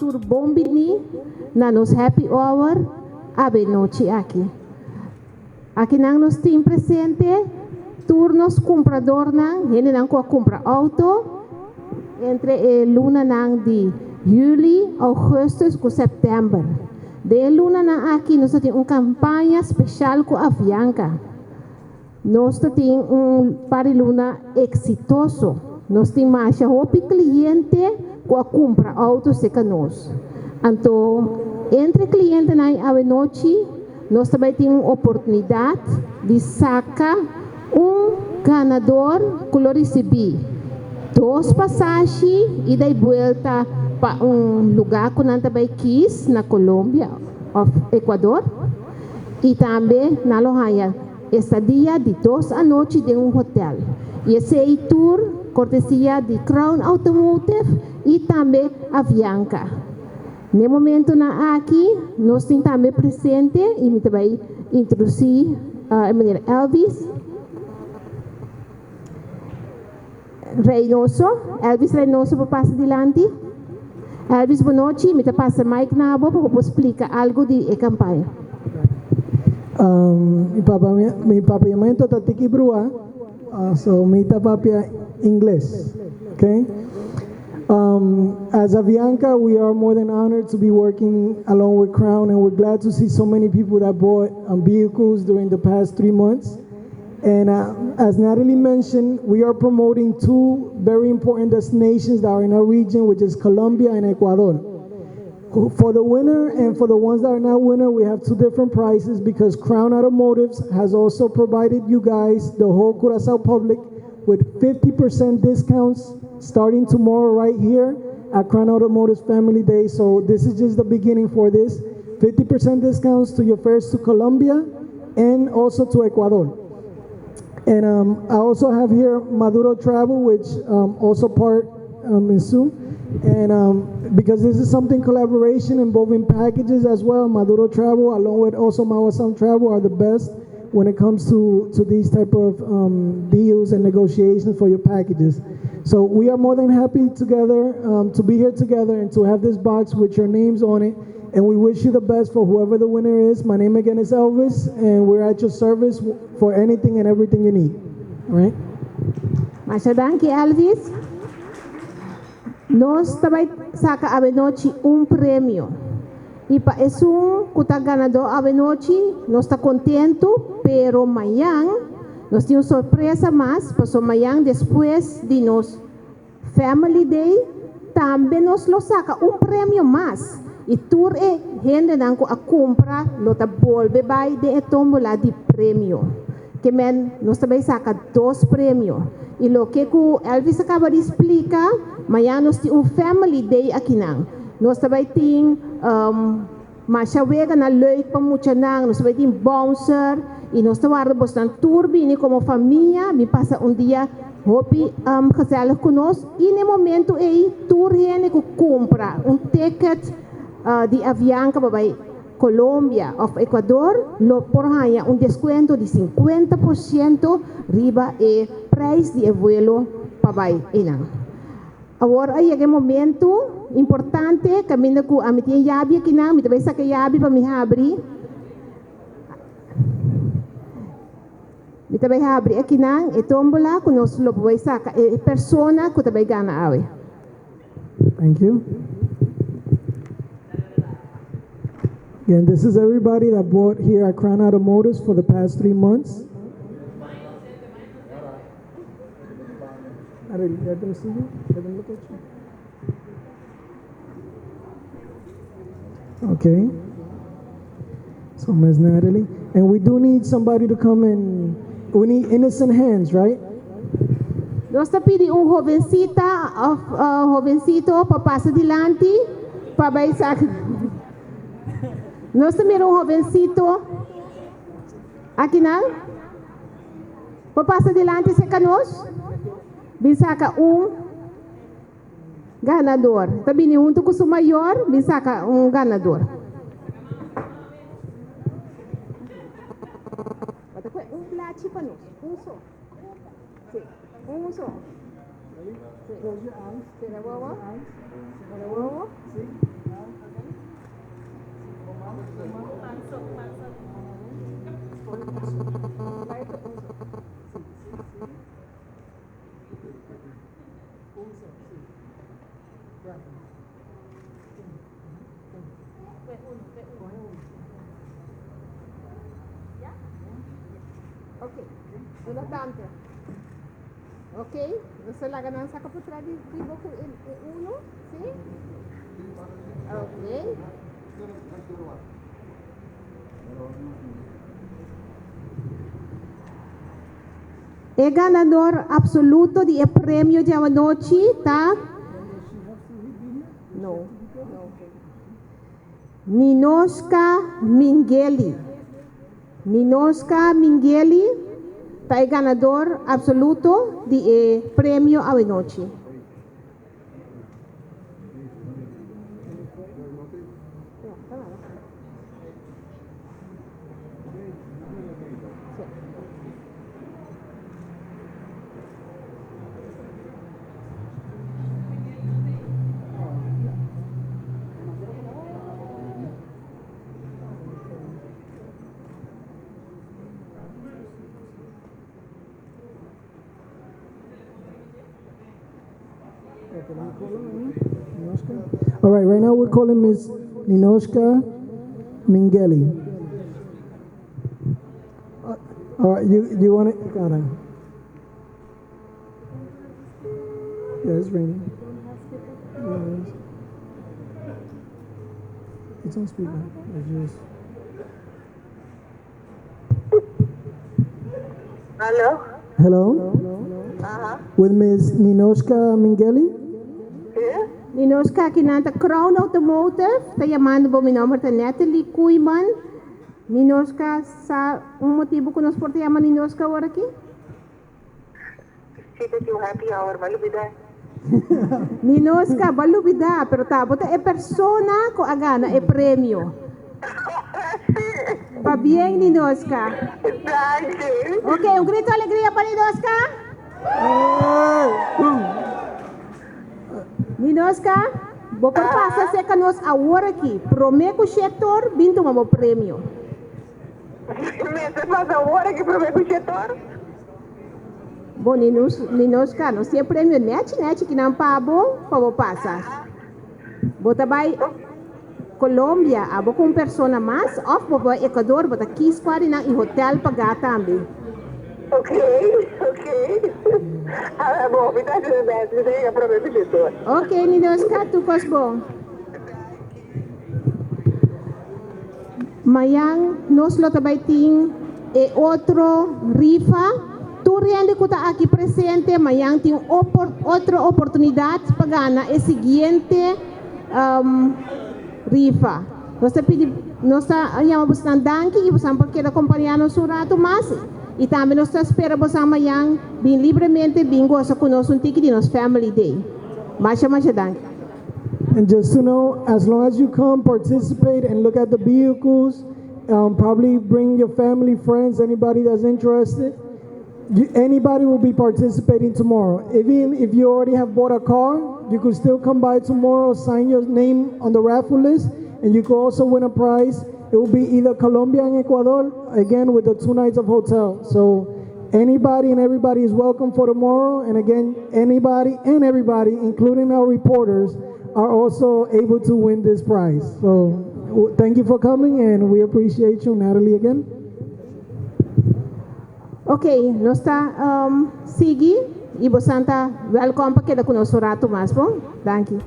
tour bombini na nos happy hour abe noche aqui. Aqui nang nos team presente, turnos comprador nang, hene nang ko compra auto, entre luna nang di juli, augustus com setembro. De luna nang aqui nós temos campanha especial com Avianca. Nós temos pariluna exitoso. Nós temos mais cliente que compra autos seca nós. Então, entre cliente na noite, nós também temos oportunidade de sacar ganador que receber 2 passagens e daí volta para lugar que nós também quis na Colômbia, Equador, e também na Loja. Estadia de 2 a noite de hotel. E esse tour, cortesia de Crown Automotive e também Avianca. No momento aqui, nós temos também presente, e me também introduzir Elvis Reynoso. Elvis Reynoso para passar adiante. Elvis, boa noite. Me passa Mike Nabo para explicar algo de campanha. Mi papiamento está tiki brua, so mi tapapia English, okay? As Avianca, we are more than honored to be working along with Crown, and we're glad to see so many people that bought vehicles during the past 3 months. And as Natalie mentioned, we are promoting 2 very important destinations that are in our region, which is Colombia and Ecuador. For the winner and for the ones that are not winner, we have 2 different prices because Crown Automotives has also provided you guys, the whole Curaçao public, with 50% discounts starting tomorrow right here at Crown Automotives Family Day. So this is just the beginning for this. 50% discounts to your fares to Colombia and also to Ecuador. And I also have here Maduro Travel, which also part is soon. And because this is something collaboration involving packages as well, Maduro Travel along with also Mawasam Travel are the best when it comes to these type of deals and negotiations for your packages. So we are more than happy together to be here together and to have this box with your names on it. And we wish you the best for whoever the winner is. My name again is Elvis, and we're at your service for anything and everything you need. All right? Masya danke, Elvis. Nós também saca a noite prêmio. E para isso, que está ganador a noite, nós está contente, pero amanhã nós temos surpresa mais, porque amanhã depois de nos Family Day, também nós lo saca prêmio mais. E tudo é gente que a compra, lo tá volve vai de tombola de prêmio. Que men nós também saca 2 prêmios. E o que o Elvis acaba de explicar, amanhã nós temos Family Day aqui não. Nós também temos machawega na leuk para muita não, nós também temos bouncer e nós também bastante turbine como família, me passa dia hopi gezellig conosco e no momento aí tour gente que compra ticket de Avianca para Colômbia ou Equador, lo por haya desconto de 50% riba e preço de vuelo para Inang. Agora aí é momento importante, caminho com a minha yabi aqui não, me também saca yabi para me abrir. Me também abrir aqui não, e tombola com nós lo vai saca e persona que também gana awe. Thank you. Again, this is everybody that bought here at Crown Automotives for the past 3 months. Let them see you. Let them look at you. Okay. So, Ms. Natalie. And we do need somebody to come and we need innocent hands, right? Nós está pedindo jovencito para passar adiante, para bailar. Nós temos jovencito aqui não? Para passar adiante, se conosco. Bisaca ganador. Também junto com o maior, bisaca ganador. Plate para nós. Só. Sim. Só. Close your eyes. Será boa? Sim. Ok, una tante. Ok, entonces la ganancia que putra di boku uno, ¿sí? Ok. El ganador absoluto del premio de anoche está... No, no. Ninoshka Mingeli. Ninoshka Mingeli está el ganador absoluto del premio a anoche. All right now we're calling Miss Ninoshka Mingeli. All right, you want it? Got it. Yeah, it's ringing. Yes. It's on speaker. It's just... Hello? Hello? With Miss Ninoshka Mingeli? Yeah? Ninoshka kinanta Crown Automotive, ta llamando po mi nombre ta Natalie Kuyman. Ninoshka, sa motivo que nos porta llama Ninoshka ahora aquí? Sí, que tu happy hour, malubida. Ninoshka, balubida, pero tapos e persona ko agana e premio. Va bien, Ninoshka. Thank you. Ok, un grito de alegría para Ninoshka. Ninoshka, vou passa se que nós agora aqui, prometo sector, bintu mo prêmio. Me faz a hora que promete o setor? Bom, Ninoshka, nós temos prêmio net que não pago para passar. Bota vai Colômbia, abo com persona mais, of bo Equador, bota 15 quadri na hotel pagar também. Ok. Ah, bom, me dá de verdade, me dá para o setor. Ok, Ninoshka, tu cos bom. Mayang nos lo tabaiting e outro rifa. Tu rende que está aqui presente, Mayang tem outra oportunidade para ganhar a seguinte rifa. Nós chamamos na danke e você pode acompanhar nos um rato mais. E também nós esperamos amanhã bem livremente, bem gosto conosco ticket de nosso Family Day. Mas danke. And just to know, as long as you come, participate, and look at the vehicles, probably bring your family, friends, anybody that's interested. Anybody will be participating tomorrow. Even if you already have bought a car, you could still come by tomorrow, sign your name on the raffle list, and you could also win a prize. It will be either Colombia and Ecuador, again, with the 2 nights of hotel. So anybody and everybody is welcome for tomorrow. And again, anybody and everybody, including our reporters, are also able to win this prize. So thank you for coming, and we appreciate you, Natalie, again. Ok, nós está Sigi e você está welcome para que da conosco rato mais bom. Thank you.